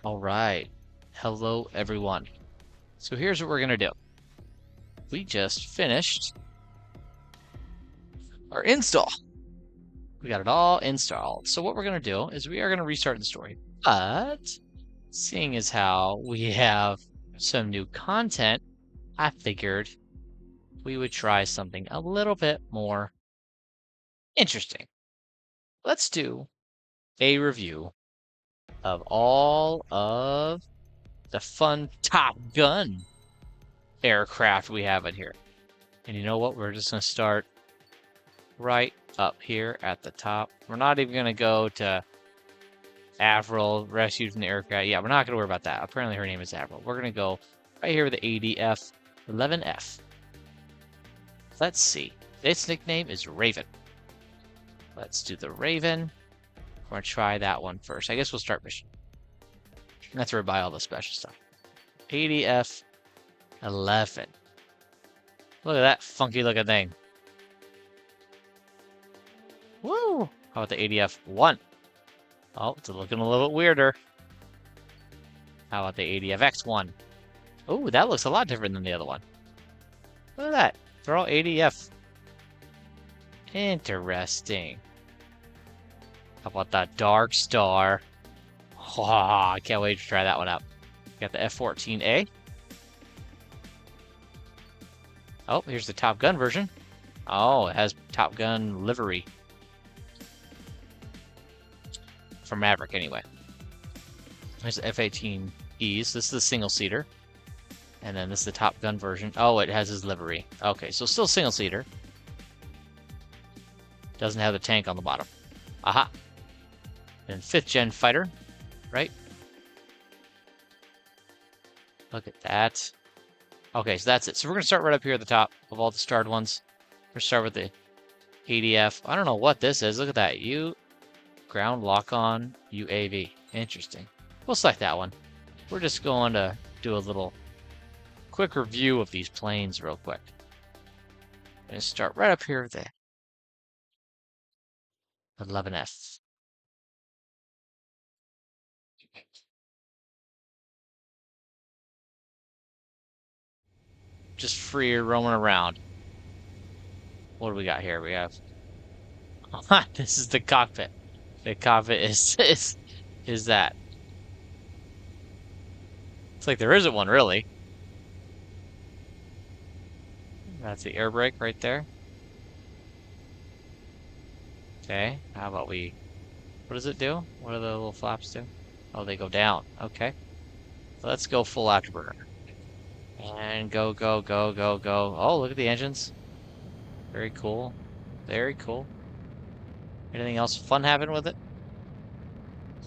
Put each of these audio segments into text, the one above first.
All right. Hello, everyone. So here's what we're going to do. We just finished our install. We got it all installed. So what we're going to do is we are going to restart the story. But seeing as how we have some new content, I figured we would try something a little bit more interesting. Let's do a review of all of the fun Top Gun aircraft we have in here. And you know what? We're just going to start right up here at the top. We're not even going to go to Avril, rescued from the aircraft. Yeah, we're not going to worry about that. Apparently her name is Avril. We're going to go right here with the ADF 11F. Let's see. Its nickname is Raven. Let's do the Raven. We're going to try that one first. I guess we'll start mission. That's where we buy all the special stuff. ADF 11. Look at that funky looking thing. Woo! How about the ADF 1? Oh, it's looking a little bit weirder. How about the ADF X1? Oh, that looks a lot different than the other one. Look at that. They're all ADF. Interesting. How about that Darkstar? Oh, I can't wait to try that one out. Got the F-14A. Oh, here's the Top Gun version. Oh, it has Top Gun livery. For Maverick, anyway. There's the F-18Es. This is the single-seater. And then this is the Top Gun version. Oh, it has his livery. Okay, so still single-seater. Doesn't have the tank on the bottom. Aha. And 5th-gen fighter, right? Look at that. Okay, so that's it. So we're going to start right up here at the top of all the starred ones. We're going to start with the ADF. I don't know what this is. Look at that. Ground lock-on UAV. Interesting. We'll select that one. We're just going to do a little quick review of these planes real quick. I'm going to start right up here with the 11F. Just free roaming around. What do we got here? We have... this is the cockpit. The cockpit is that. It's like there isn't one, really. That's the air brake right there. Okay, how about we... What does it do? What do the little flaps do? Oh, they go down. Okay. Let's go full afterburner. And go, go, go, go, go. Oh, look at the engines. Very cool. Very cool. Anything else fun happen with it?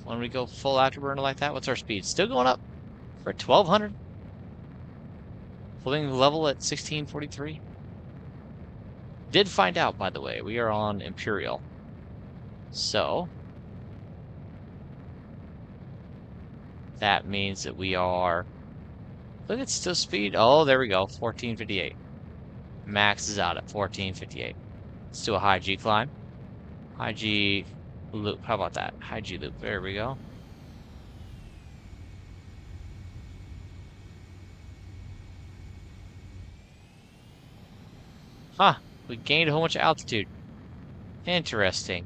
When we go full afterburner like that, what's our speed? Still going up for 1200? Holding level at 1643. Did find out, by the way, we are on Imperial. So that means that we are... Look at still speed. Oh, there we go. 1458. Max is out at 1458. Let's do a high G climb. High G loop. How about that? High G loop. There we go. Huh. We gained a whole bunch of altitude. Interesting.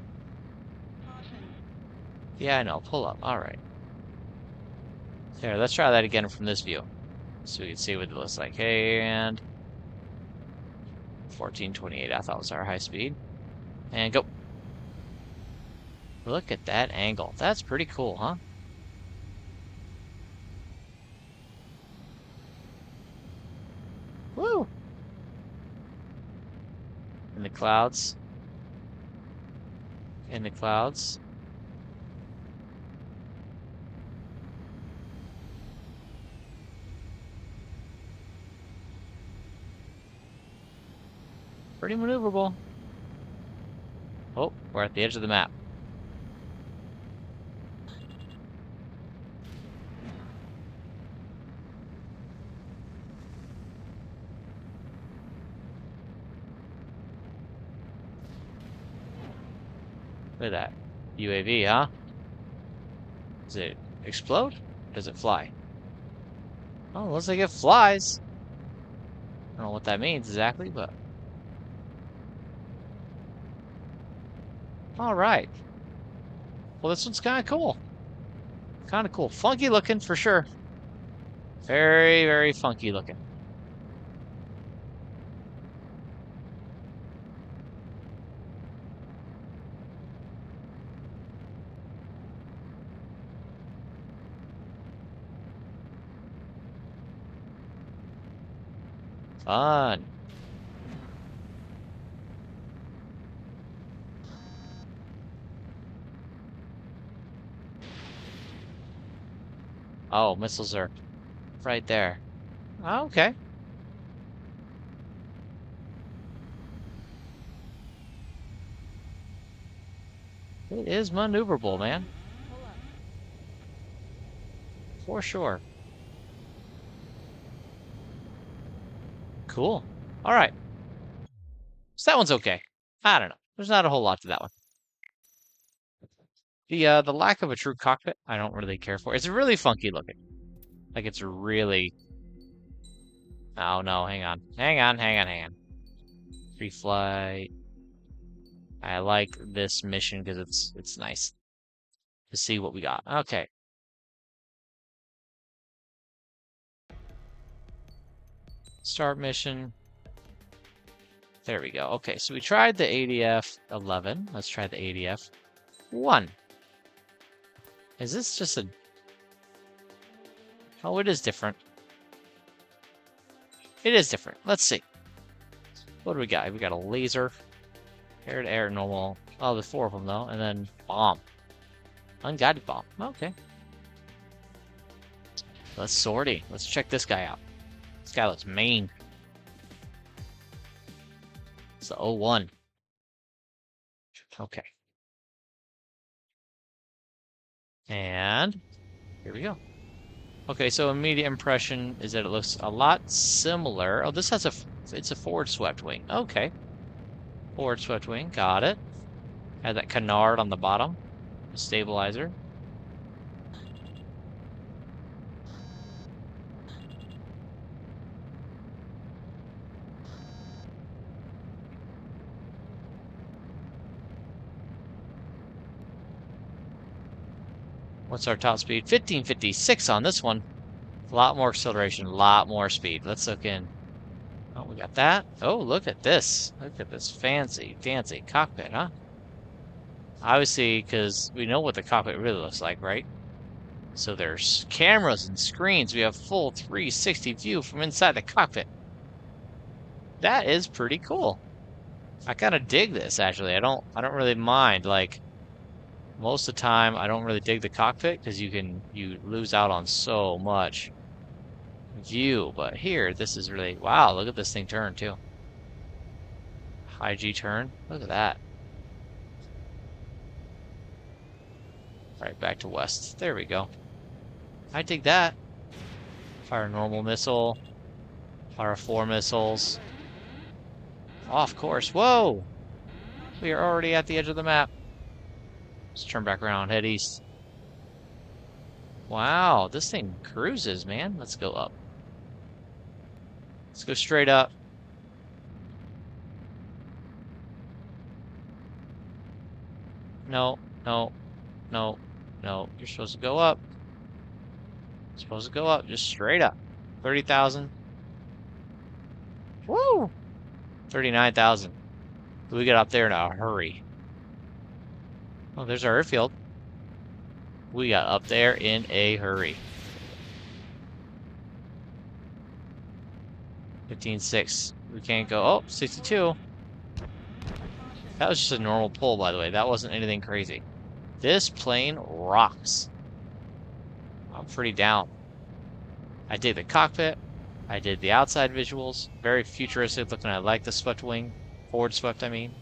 Yeah, I know. Pull up. Alright. There, let's try that again from this view. So we can see what it looks like. And 1428, I thought was our high speed. And go. Look at that angle. That's pretty cool, huh? Woo! In the clouds. In the clouds. Pretty maneuverable. Oh, we're at the edge of the map. Look at that. UAV, huh? Does it explode? does it fly? Oh, looks like it flies. I don't know what that means exactly, but... Alright. Well, this one's kind of cool. Kind of cool. Funky looking, for sure. Very, very funky looking. Fun. Oh, missiles are right there. Oh, okay. It is maneuverable, man. For sure. Cool. All right. So that one's okay. I don't know. There's not a whole lot to that one. The lack of a true cockpit, I don't really care for. It's really funky looking. Like it's really... Oh no, hang on. Hang on. Free flight. I like this mission because it's nice to see what we got. Okay. Start mission. There we go. Okay, so we tried the ADF 11. Let's try the ADF 1. Is this just a... Oh, it is different. It is different. Let's see. What do we got? We got a laser. Air-to-air normal. Oh, there's 4 of them, though. And then bomb. Unguided bomb. Okay. Let's sortie. Let's check this guy out. This guy looks mean. It's the 01. Okay. And here we go. Okay, so immediate impression is that it looks a lot similar. Oh, this has it's a forward swept wing. Okay. Forward swept wing, got it. Had that canard on the bottom. Stabilizer. What's our top speed? 1556 on this one. A lot more acceleration, a lot more speed. Let's look in. Oh, we got that. Oh, look at this. Look at this fancy, fancy cockpit, huh? Obviously, because we know what the cockpit really looks like, right? So there's cameras and screens. We have full 360 view from inside the cockpit. That is pretty cool. I kind of dig this, actually. I don't really mind. Like, most of the time, I don't really dig the cockpit because you lose out on so much view. But here, this is really... Wow, look at this thing turn, too. High G turn. Look at that. All right, back to west. There we go. I dig that. Fire normal missile. Fire 4 missiles. Off course. Whoa! We are already at the edge of the map. Let's turn back around, head east. Wow, this thing cruises, man. Let's go up. Let's go straight up. No, no, no, no. You're supposed to go up. You're supposed to go up, just straight up. 30,000. Woo! 39,000. We get up there in a hurry. Oh, there's our airfield. We got up there in a hurry. 15.6. We can't go. Oh, 62. That was just a normal pull, by the way. That wasn't anything crazy. This plane rocks. I'm pretty down. I did the cockpit. I did the outside visuals. Very futuristic looking. I like the swept wing. Forward swept, I mean.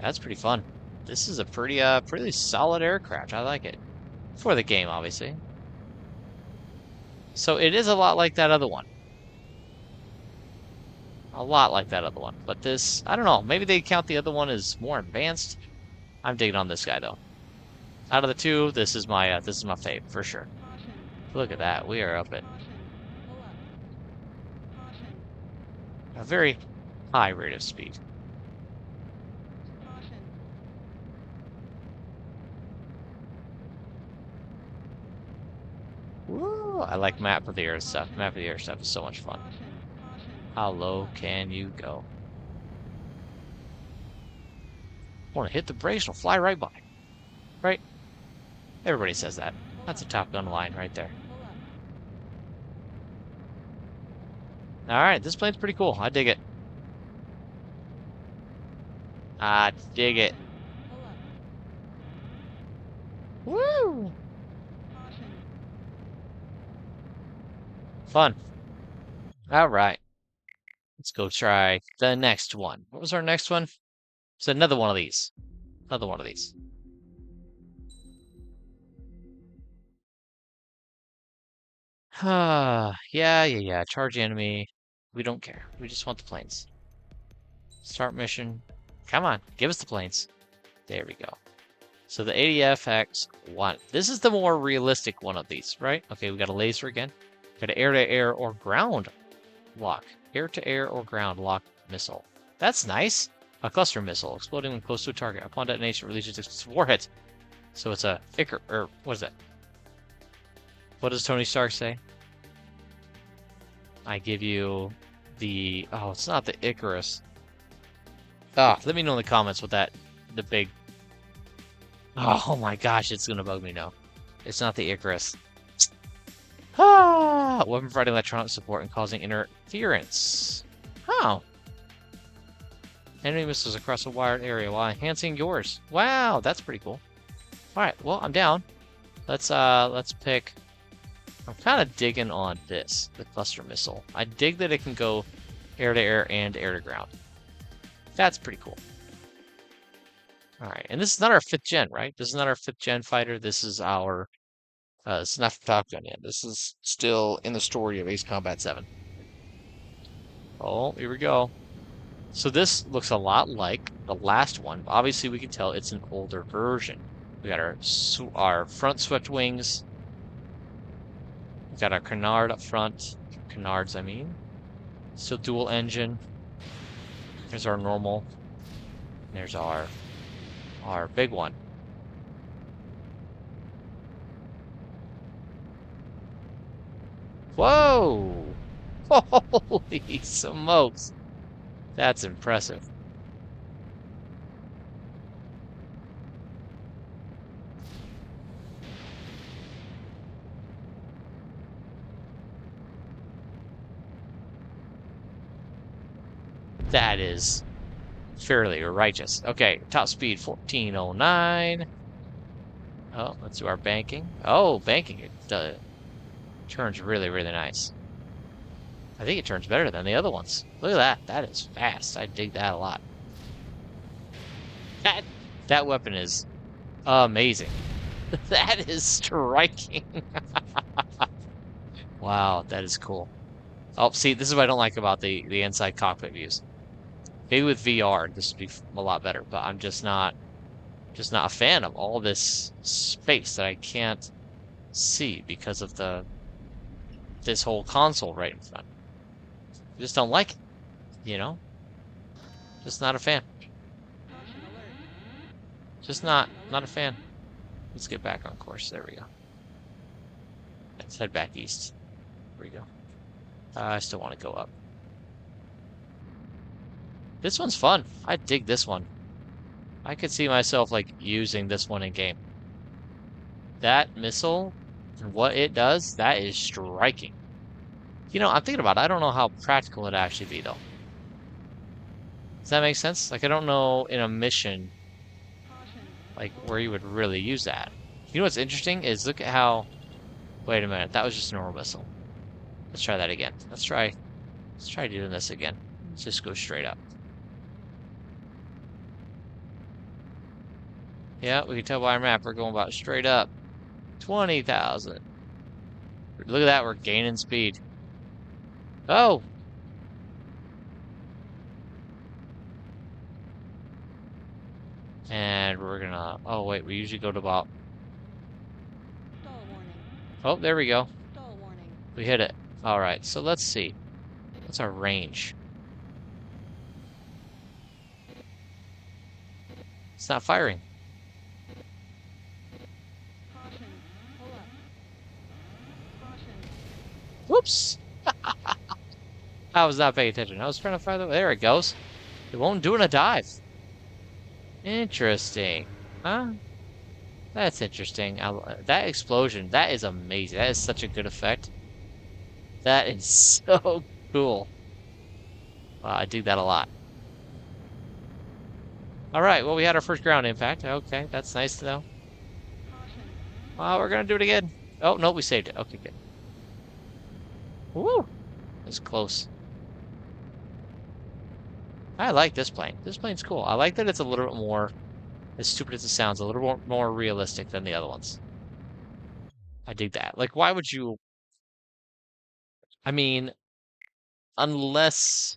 That's pretty fun. This is a pretty solid aircraft. I like it. For the game, obviously. So it is a lot like that other one. A lot like that other one. But this, I don't know. Maybe they count the other one as more advanced. I'm digging on this guy, though. Out of the two, this is my fave for sure. Look at that. We are up at a very high rate of speed. Woo! I like map of the air stuff. Map of the air stuff is so much fun. How low can you go? Want to hit the brakes, it'll fly right by. Right? Everybody says that. That's a Top Gun line right there. Alright, this plane's pretty cool. I dig it. I dig it. Woo! Fun. Alright. Let's go try the next one. What was our next one? It's another one of these. Another one of these. Yeah. Charge enemy. We don't care. We just want the planes. Start mission. Come on, give us the planes. There we go. So the ADFX-1. This is the more realistic one of these, right? Okay, we got a laser again. Got an air-to-air or ground lock. Air-to-air or ground lock missile. That's nice. A cluster missile exploding when close to a target. Upon detonation, releases its warhead. So it's a Icar, or what is that? What does Tony Stark say? I give you the, oh, it's not the Icarus. Let me know in the comments what that, the big, oh my gosh, it's gonna bug me now. It's not the Icarus. Weapon providing electronic support and causing interference. Oh. Enemy missiles across a wired area while enhancing yours. Wow, that's pretty cool. Alright, well, I'm down. Let's pick, I'm kind of digging on this, the cluster missile. I dig that it can go air-to-air and air-to-ground. That's pretty cool. Alright, and this is not our 5th gen, right? This is not our 5th gen fighter. This is our, it's not from Top Gun yet. This is still in the story of Ace Combat 7. Oh, here we go. So this looks a lot like the last one. Obviously, we can tell it's an older version. We got our front swept wings. We got our canard up front. Canards, I mean. Still dual engine. There's our normal. There's our big one. Whoa! Holy smokes! That's impressive. That is fairly righteous. Okay, top speed 1409. Oh, let's do our banking. Oh, banking. It turns really, really nice. I think it turns better than the other ones. Look at that. That is fast. I dig that a lot. That weapon is amazing. That is striking. Wow, that is cool. Oh, see, this is what I don't like about the inside cockpit views. Maybe with VR, this would be a lot better, but I'm just not a fan of all this space that I can't see because of this whole console right in front. I just don't like it, you know? Just not a fan. Just not a fan. Let's get back on course. There we go. Let's head back east. There we go. I still want to go up. This one's fun. I dig this one. I could see myself, like, using this one in game. That missile, and what it does, that is striking. You know, I'm thinking about it. I don't know how practical it'd actually be, though. Does that make sense? Like, I don't know in a mission, like, where you would really use that. You know what's interesting is look at how... Wait a minute. That was just a normal missile. Let's try that again. Let's try doing this again. Let's just go straight up. Yeah, we can tell by our map we're going about straight up. 20,000. Look at that, we're gaining speed. Oh! And we're gonna... Oh, wait, we usually go to about Oh, there we go. Stall warning. We hit it. All right, so let's see. What's our range? It's not firing. Caution. Pull up. Caution. Whoops! I was not paying attention. I was trying to fire the... There it goes. It won't do in a dive. Interesting. Huh? That's interesting. That explosion, that is amazing. That is such a good effect. That is so cool. I dig that a lot. All right, well, we had our first ground impact. Okay, that's nice to know. Caution. We're going to do it again. Oh, no, we saved it. Okay, good. Woo! It's close. I like this plane. This plane's cool. I like that it's a little bit more, as stupid as it sounds, a little more realistic than the other ones. I dig that. Like, why would you... I mean, unless...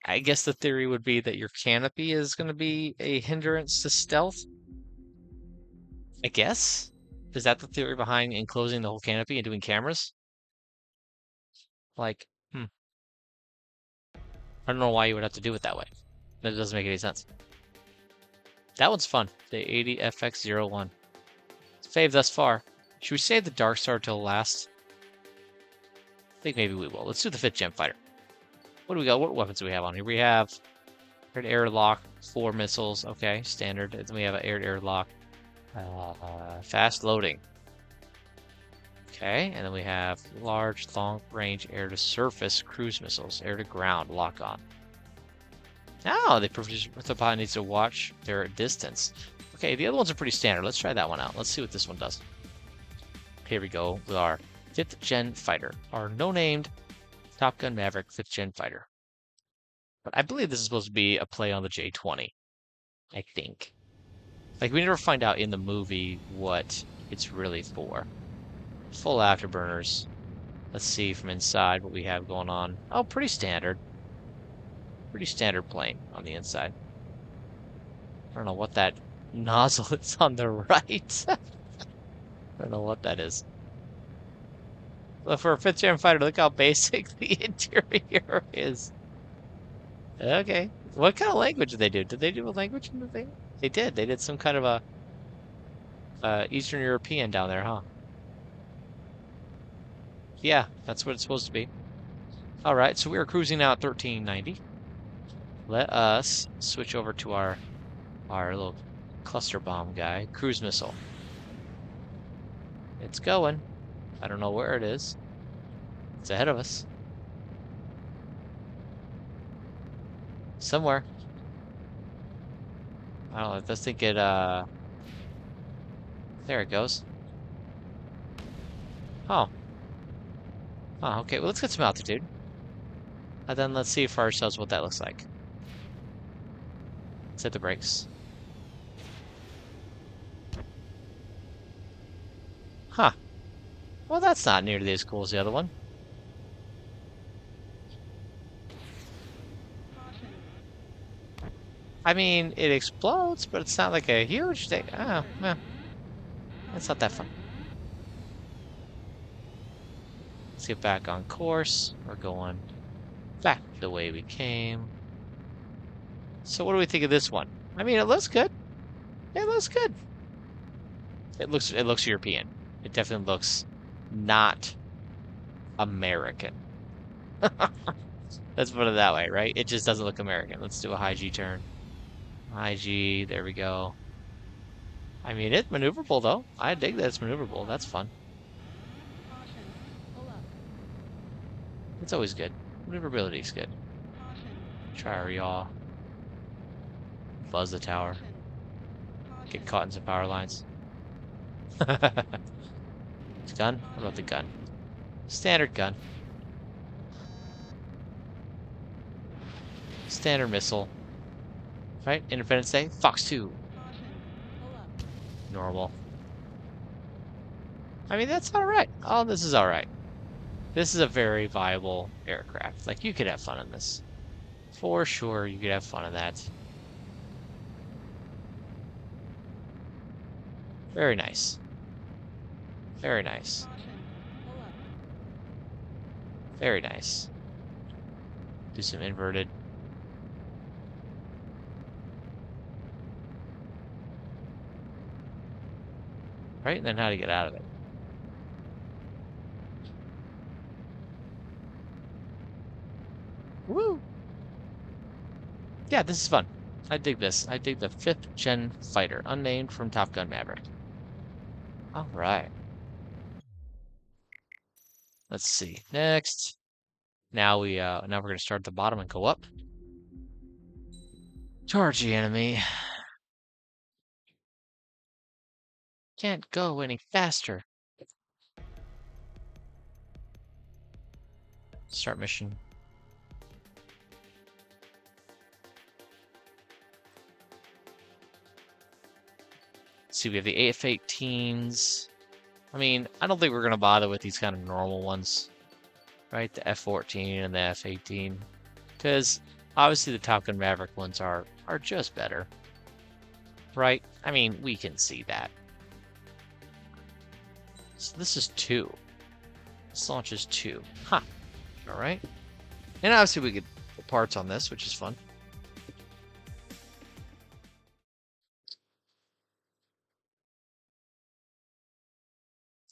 I guess the theory would be that your canopy is going to be a hindrance to stealth. I guess? Is that the theory behind enclosing the whole canopy and doing cameras? Like, I don't know why you would have to do it that way. That doesn't make any sense. That one's fun. The 80FX01. It's fave thus far. Should we save the Darkstar till last? I think maybe we will. Let's do the 5th Gen Fighter. What do we got? What weapons do we have on here? We have air-to-air lock, 4 missiles. Okay, standard. And then we have an air-to-air lock. Fast loading. Okay, and then we have large, long-range air-to-surface cruise missiles. Air-to-ground lock-on. Now the pilot needs to watch their distance. Okay, the other ones are pretty standard. Let's try that one out. Let's see what this one does. Here we go with our 5th Gen Fighter. Our no-named Top Gun Maverick 5th Gen Fighter. But I believe this is supposed to be a play on the J-20. I think. Like, we never find out in the movie what it's really for. Full afterburners. Let's see from inside what we have going on. Oh, pretty standard. Pretty standard plane on the inside. I don't know what that nozzle is on the right. I don't know what that is. But for a 5th Gen Fighter, look how basic the interior is. Okay. What kind of language did they do? Did they do a language in the thing? They did. They did some kind of a Eastern European down there, huh? Yeah, that's what it's supposed to be. All right, so we are cruising now at 1390. Let us switch over to our little cluster bomb guy, cruise missile. It's going. I don't know where it is. It's ahead of us. Somewhere. I don't know if this thing could, there it goes. Oh. Oh, okay, well, let's get some altitude. And then let's see for ourselves what that looks like. Let's hit the brakes. Huh. Well, that's not nearly as cool as the other one. I mean, it explodes, but it's not like a huge thing. Oh, well, that's not that fun. Let's get back on course. We're going back the way we came. So what do we think of this one? I mean, it looks good. It looks good. It looks European. It definitely looks not American. Let's put it that way, right? It just doesn't look American. Let's do a high G turn. High G, there we go. I mean, it's maneuverable, though. I dig that it's maneuverable. That's fun. It's always good. Maneuverability is good. Try our yaw. Buzz the tower. Get caught in some power lines. Gun? What about the gun? Standard gun. Standard missile. Right? Independence Day? Fox 2. Normal. I mean, that's alright. Oh, this is alright. This is a very viable aircraft. Like, you could have fun in this. For sure, you could have fun in that. Very nice. Very nice. Caution. Pull up. Very nice. Do some inverted. Right, and then how to get out of it. Woo! Yeah, this is fun. I dig this. I dig the 5th gen fighter, unnamed from Top Gun Maverick. All right. Let's see. Next. Now we're gonna start at the bottom and go up. Charge the enemy. Can't go any faster. Start mission. Let's see, we have the F-18s. I mean, I don't think we're gonna bother with these kind of normal ones. Right? The F-14 and the F-18. Because obviously the Top Gun Maverick ones are just better. Right? I mean, we can see that. So this is 2. This launches 2. Huh. Alright. And obviously we get the parts on this, which is fun.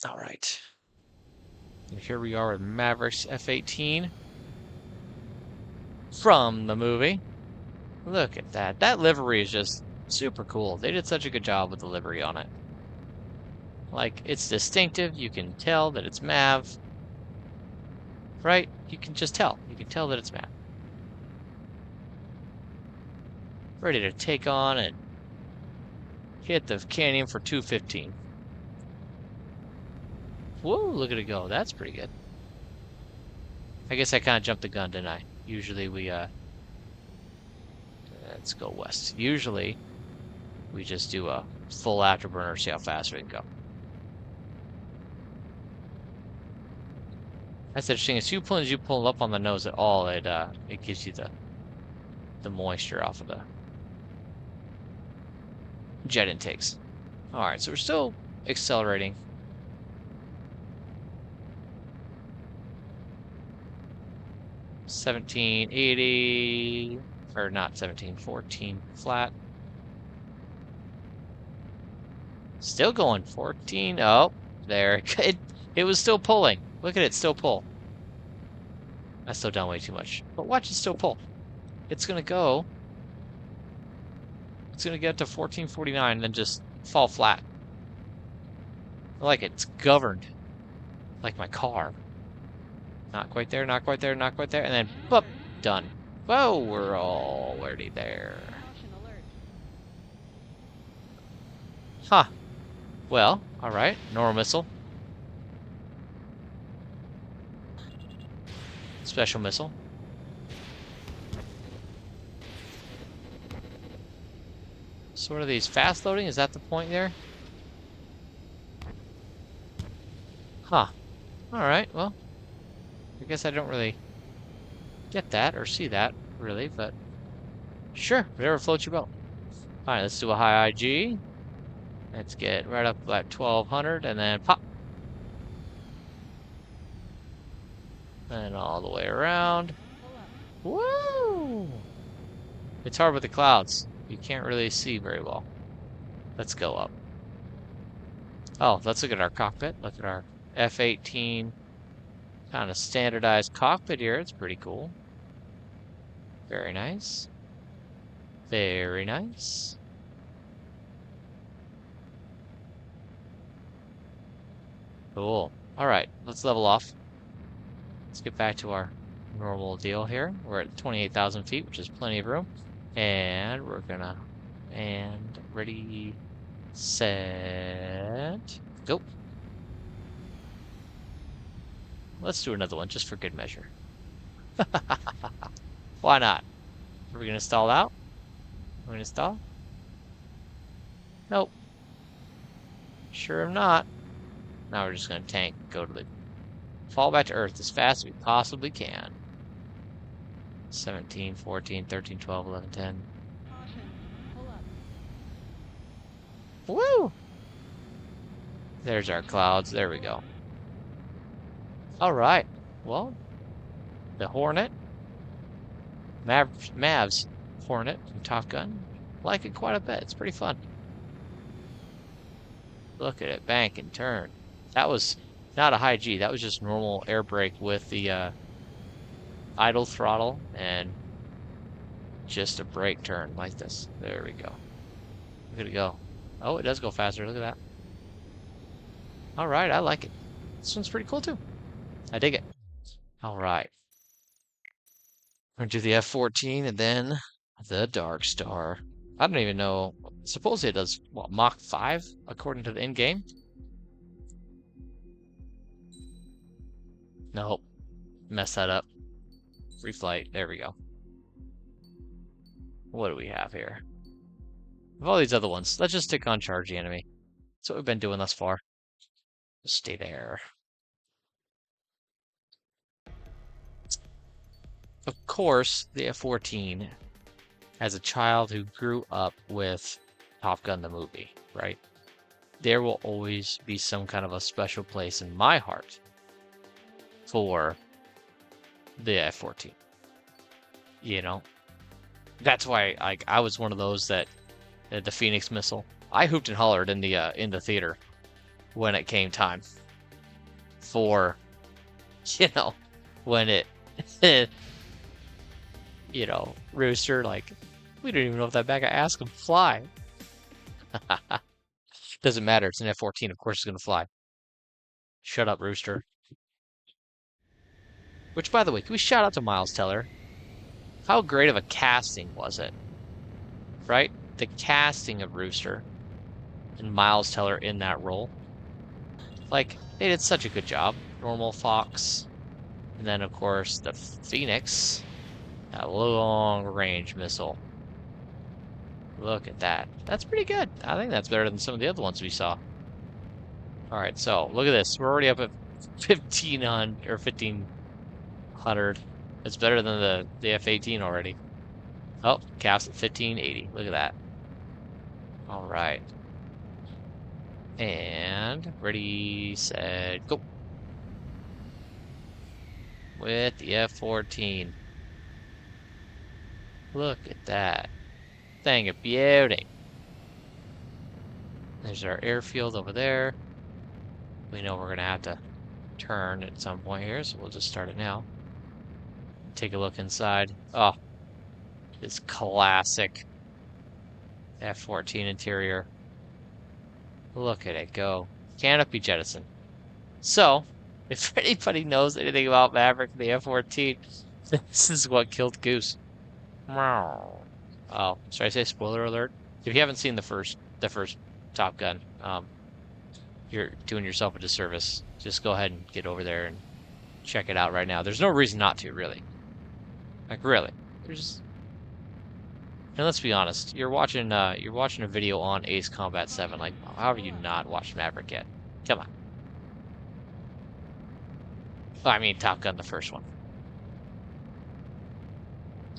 Alright. And here we are with Maverick's F-18. From the movie. Look at that. That livery is just super cool. They did such a good job with the livery on it. Like, it's distinctive. You can tell that it's Mav. Right? You can just tell. You can tell that it's Mav. Ready to take on and hit the canyon for 215. Whoa, look at it go. That's pretty good. I guess I kind of jumped the gun, didn't I? Usually we, let's go west. Usually we just do a full afterburner, see how fast we can go. That's interesting. As you pull up on the nose at all, it gives you the moisture off of the jet intakes. All right, so we're still accelerating. $17.80, or not 17.14 flat. Still going 14. Oh, there. It was still pulling. Look at it, still pull. I slowed down way too much. But watch it still pull. It's gonna go. It's gonna get to 14.49 and then just fall flat. I like it. It's governed. Like my car. Not quite there, not quite there, not quite there. And then, boop, done. Whoa, we're already there. Caution alert. Huh. Well, alright. Normal missile. Special missile. So what are these? Fast loading? Is that the point there? Huh. Alright, well. I guess I don't really get that or see that, really, but sure, whatever floats your boat. Alright, let's do a high IG. Let's get right up at 1200 and then pop. And all the way around. Pull up. Woo! It's hard with the clouds. You can't really see very well. Let's go up. Oh, let's look at our cockpit. Look at our F-18 kind of standardized cockpit here. It's pretty cool. Very nice. Very nice. Cool. All right, let's level off. Let's get back to our normal deal here. We're at 28,000 feet, which is plenty of room. And we're gonna, and ready, set, go. Let's do another one just for good measure. Why not? Are we gonna stall out? Are we gonna stall? Nope. Sure am not. Now we're just gonna tank, go to the, fall back to Earth as fast as we possibly can. 17, 14, 13, 12, 11, 10. Caution. Pull up. Woo! There's our clouds. There we go. All right. Well, the Hornet. Mav's Hornet from Top Gun. Like it quite a bit. It's pretty fun. Look at it. Bank and turn. That was not a high G. That was just normal air brake with the idle throttle and just a brake turn like this. There we go. Look at it go. Oh, it does go faster. Look at that. All right. I like it. This one's pretty cool too. I dig it. All right. We're going to do the F-14 and then the Darkstar. I don't even know. Supposedly it does, what, Mach 5 according to the in-game? Nope. Mess that up. Reflight. There we go. What do we have here? Of all these other ones, let's just stick on charge the enemy. That's what we've been doing thus far. Just stay there. Of course, the F-14, as a child who grew up with Top Gun the movie, right? There will always be some kind of a special place in my heart for the F-14. You know? That's why I was one of those that the Phoenix missile. I hooped and hollered in the theater when it came time for, when it Rooster, like, we don't even know if that bag of ass can fly. Doesn't matter. It's an F-14. Of course it's going to fly. Shut up, Rooster. Which, by the way, can we shout out to Miles Teller? How great of a casting was it? Right? The casting of Rooster and Miles Teller in that role. Like, they did such a good job. Normal Fox. And then, of course, the Phoenix. That long-range missile. Look at that. That's pretty good. I think that's better than some of the other ones we saw. Alright, so look at this. We're already up at 1,500 or 1,500. It's better than the F-18 already. Oh, caps at 1,580. Look at that. Alright. And ready, set, go. With the F-14. Look at that. Thing of beauty. There's our airfield over there. We know we're going to have to turn at some point here, so we'll just start it now. Take a look inside. Oh, this classic F-14 interior. Look at it go. Canopy jettison. So, if anybody knows anything about Maverick and the F-14, this is what killed Goose. Oh, should I say spoiler alert? If you haven't seen the first Top Gun, you're doing yourself a disservice. Just go ahead and get over there and check it out right now. There's no reason not to, really. Like, really. And let's be honest, you're watching a video on Ace Combat 7. Like, how have you not watched Maverick yet? Come on. Well, I mean, Top Gun, the first one.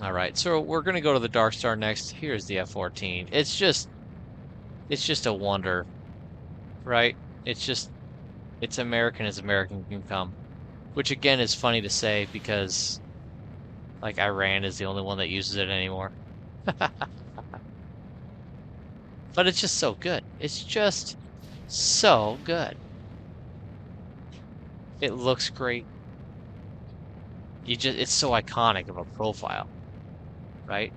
Alright, so we're going to go to the Darkstar next. Here's the F-14. It's just a wonder, right? It's American as American can come. Which, again, is funny to say because, like, Iran is the only one that uses it anymore. But it's just so good. It's just so good. It looks great. It's so iconic of a profile. Right?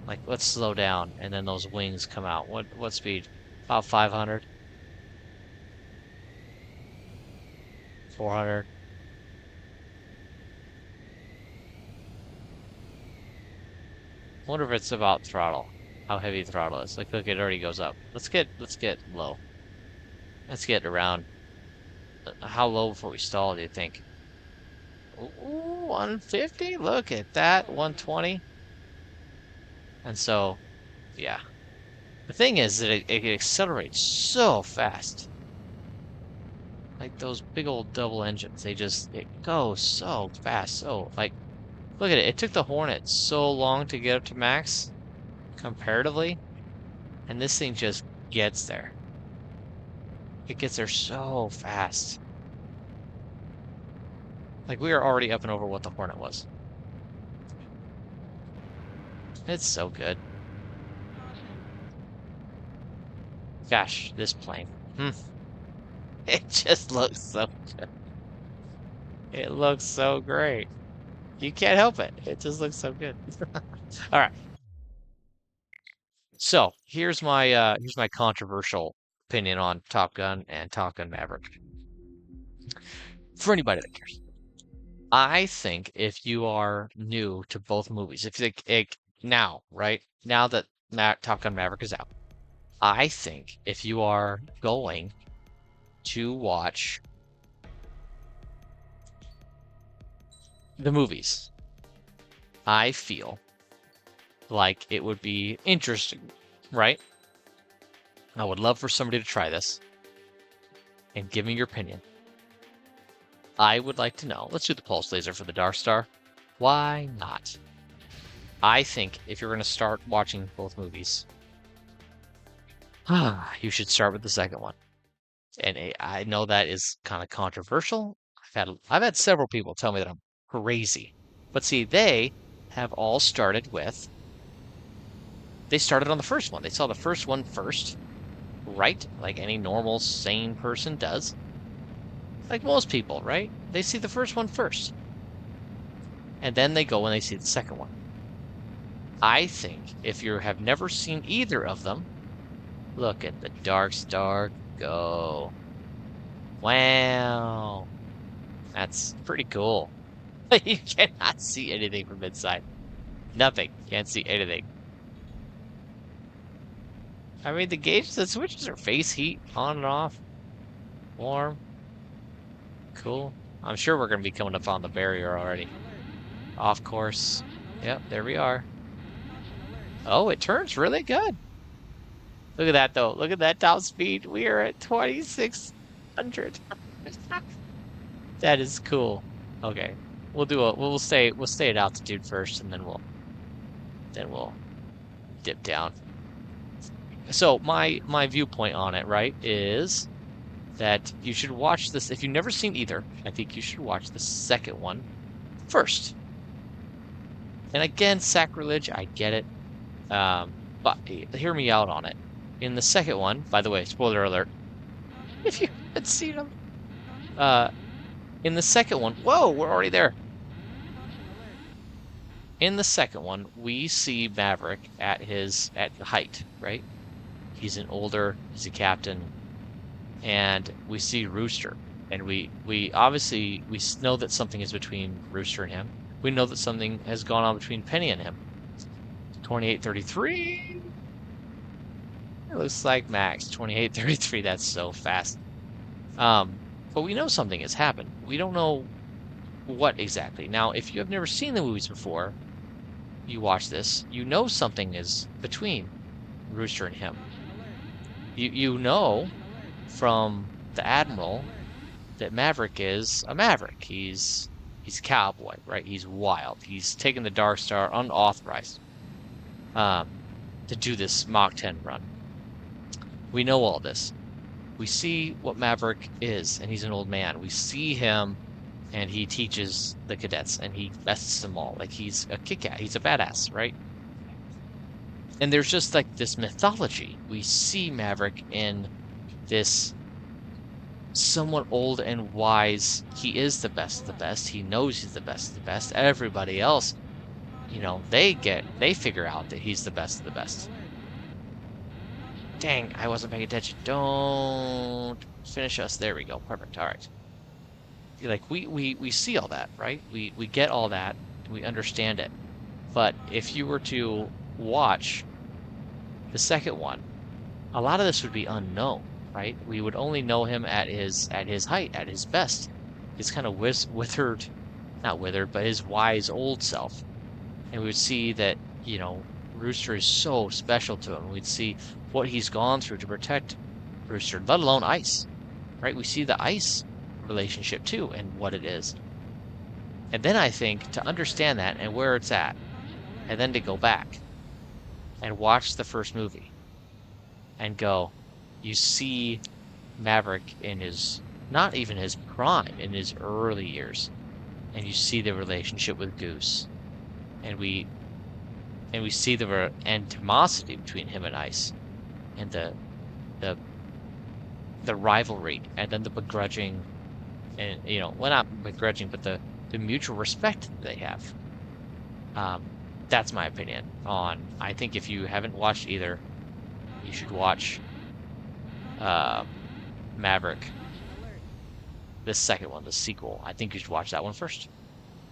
Like, let's slow down, and then those wings come out. What speed? About 500? 400? Wonder if it's about throttle. How heavy throttle is. Like, look, it already goes up. Let's get low. Let's get around. How low before we stall, do you think? Ooh, 150? Look at that. 120? And so, yeah. The thing is that it accelerates so fast. Like those big old double engines, it goes so fast. So, like, look at it. It took the Hornet so long to get up to max, comparatively. And this thing just gets there. It gets there so fast. Like, we are already up and over what the Hornet was. It's so good. Gosh, this plane. It just looks so good. It looks so great. You can't help it. It just looks so good. All right. So here's my controversial opinion on Top Gun and Top Gun Maverick. For anybody that cares, I think if you are new to both movies, if like now, right now that Top Gun Maverick is out, I think if you are going to watch the movies, I feel like it would be interesting, right? I would love for somebody to try this and give me your opinion. I would like to know. Let's do the pulse laser for the Darkstar. Why not? I think if you're going to start watching both movies, you should start with the second one. And I know that is kind of controversial. I've had several people tell me that I'm crazy. But see, they have all started with they started on the first one. They saw the first one first, right? Like any normal, sane person does. Like most people, right? They see the first one first. And then they go and they see the second one. I think if you have never seen either of them, look at the Darkstar go. Wow. That's pretty cool. You cannot see anything from inside. Nothing. Can't see anything. I mean, the switches are face heat, on and off. Warm. Cool. I'm sure we're going to be coming up on the barrier already. Off course. Yep, there we are. Oh, it turns really good. Look at that, though. Look at that top speed. We are at 2,600. That is cool. Okay. We'll stay at altitude first, and then we'll dip down. So my viewpoint on it, right, is that you should watch this. If you've never seen either, I think you should watch the second one first. And again, sacrilege, I get it. But hear me out on it. In the second one, by the way, spoiler alert, if you haven't seen them, in the second one, whoa, we're already there. In the second one, we see Maverick at height, right? He's he's a captain, and we see Rooster, and we obviously we know that something is between Rooster and him. We know that something has gone on between Penny and him. 2833. It looks like Max. 2833. That's so fast. But we know something has happened. We don't know what exactly. Now, if you have never seen the movies before, you watch this, you know something is between Rooster and him. You know from the Admiral that Maverick is a Maverick. He's cowboy, right? He's wild. He's taken the Darkstar unauthorized to do this Mach 10 run. We know all this. We see what Maverick is, and he's an old man. We see him, and he teaches the cadets, and he bests them all. Like, he's a kick-ass. He's a badass, right? And there's just, like, this mythology. We see Maverick in this somewhat old and wise. He is the best of the best. He knows he's the best of the best. Everybody else, they figure out that he's the best of the best. Dang, I wasn't paying attention. Don't finish us. There we go. Perfect. All right. Like, we see all that, right? We get all that. We understand it. But if you were to watch the second one, a lot of this would be unknown, right? We would only know him at his height, at his best. His kind of withered, not withered, but his wise old self. And we would see that, Rooster is so special to him. We'd see what he's gone through to protect Rooster, let alone Ice, right? We see the Ice relationship too and what it is. And then I think to understand that and where it's at, and then to go back and watch the first movie and go, you see Maverick in his, not even his prime, in his early years. And you see the relationship with Goose. And we see the animosity between him and Ice, and the the rivalry, and then the begrudging, and well, not begrudging, but the mutual respect that they have. That's my opinion on. I think if you haven't watched either, you should watch Maverick, Caution alert. this second one, the sequel. I think you should watch that one first.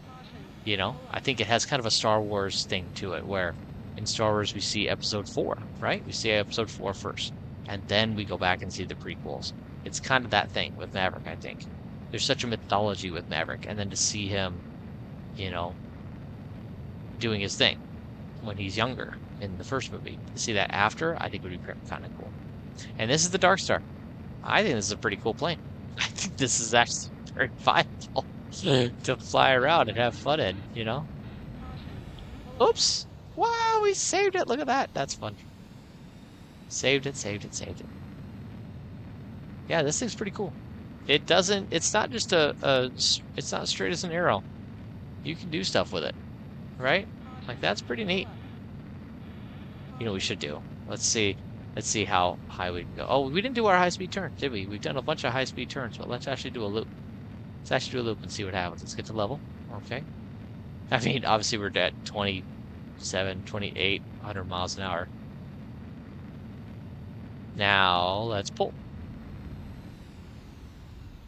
Caution. I Pull up. think it has kind of a Star Wars thing to it, where in Star Wars we see episode 4, right? We see episode 4 first, and then we go back and see the prequels. It's kind of that thing with Maverick, I think. There's such a mythology with Maverick, and then to see him, you know, doing his thing when he's younger in the first movie, to see that after, I think would be kind of cool. And this is the Darkstar. I think this is a pretty cool plane. I think this is actually very viable to fly around and have fun in. Caution. Pull up. Oops. Wow, we saved it. Look at that. That's fun. Saved it, saved it, saved it. Yeah, this thing's pretty cool. It's not just it's not straight as an arrow. You can do stuff with it, right? Like, Caution. that's pretty Pull neat. up. You know what we Caution. should do? Let's see how high we can go. Oh, we didn't do our high-speed turn, did we? We've done a bunch of high-speed turns, but let's actually do a loop. Let's actually do a loop and see what happens. Let's get to level. Okay. I mean, obviously we're at 27, 28, 100 miles an hour. Now, let's pull.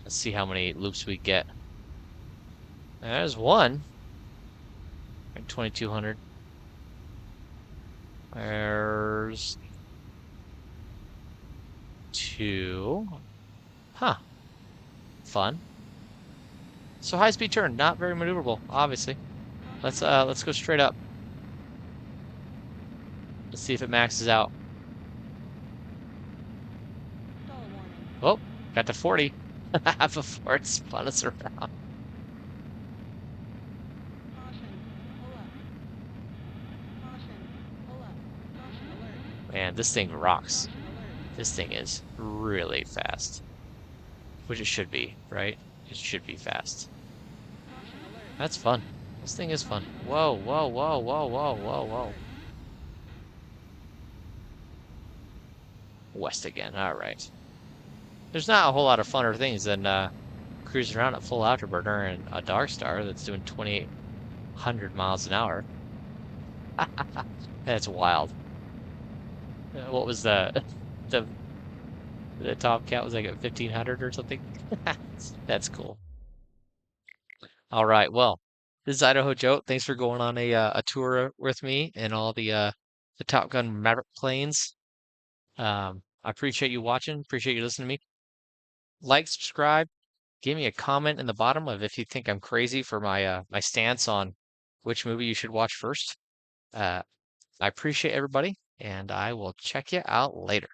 Let's see how many loops we get. There's one. 2200. There's two. Huh. Fun. So high-speed turn, not very maneuverable, obviously. Let's go straight up. Let's see if it maxes out. Stall warning. Oh, got to 40 before it spun us around. Caution. Pull up. Caution. Pull up. Caution alert. Man, this thing rocks. Caution alert. This thing is really fast. Which it should be, right? It should be fast. Caution alert. That's fun. This thing is fun. Caution. Whoa, whoa, whoa, whoa, whoa, whoa, whoa. West again. All right. There's not a whole lot of funner things than cruising around at full afterburner in a Darkstar that's doing 2,800 miles an hour. That's wild. What was the the top count was like at 1,500 or something? That's cool. All right. Well, this is IdahoJOAT. Thanks for going on a tour with me and all the Top Gun Maverick planes. I appreciate you watching. Appreciate you listening to me. Like, subscribe, give me a comment in the bottom of if you think I'm crazy for my stance on which movie you should watch first. I appreciate everybody, and I will check you out later.